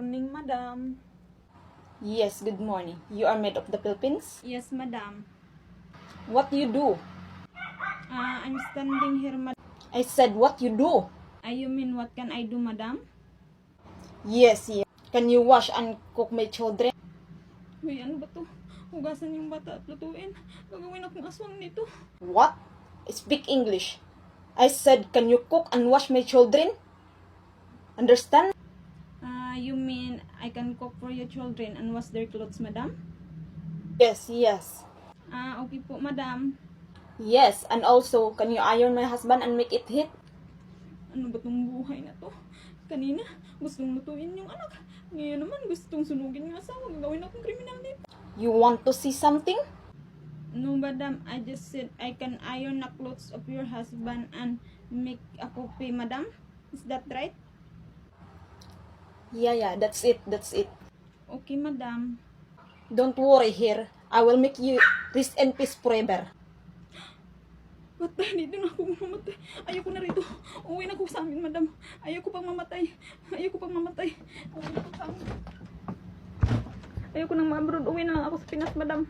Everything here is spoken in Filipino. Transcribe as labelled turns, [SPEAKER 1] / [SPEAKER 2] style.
[SPEAKER 1] morning, madam.
[SPEAKER 2] Yes, good morning. You are made of the Philippines?
[SPEAKER 1] Yes, madam.
[SPEAKER 2] What you do?
[SPEAKER 1] I'm standing here, madam.
[SPEAKER 2] I said what you do?
[SPEAKER 1] You mean what can I do, madam?
[SPEAKER 2] Yes, yes. Can you wash and cook my children?
[SPEAKER 1] Uy, ano ba to? Hugasan yung bata at lutuin. Gagawin akong aswang nito.
[SPEAKER 2] What? Speak English. I said, can you cook and wash my children? Understand?
[SPEAKER 1] You mean I can cook for your children and wash their clothes, madam?
[SPEAKER 2] Yes, yes.
[SPEAKER 1] Okay po, madam.
[SPEAKER 2] Yes, and also, can you iron my husband and make it hit?
[SPEAKER 1] Ano ba tong buhay na to? Kanina, gustong lutuin yung anak. Ngayon naman, gustong sunugin yung asawa. Gagawin akong kriminal dito.
[SPEAKER 2] You want to see something?
[SPEAKER 1] No, madam. I just said I can iron the clothes of your husband and make a copy, madam. Is that right?
[SPEAKER 2] Yeah, that's it, that's it.
[SPEAKER 1] Okay, madam.
[SPEAKER 2] Don't worry here. I will make you rest in peace forever.
[SPEAKER 1] Patay, dito na ako mamatay. Ayoko na rito. Uwi na ako sa amin, madam. Ayoko pang mamatay. Ayoko pang mamatay. Uwi na ako sa amin. Ayoko nang ma-abroad. Uwi na lang ako sa Pinas, madam.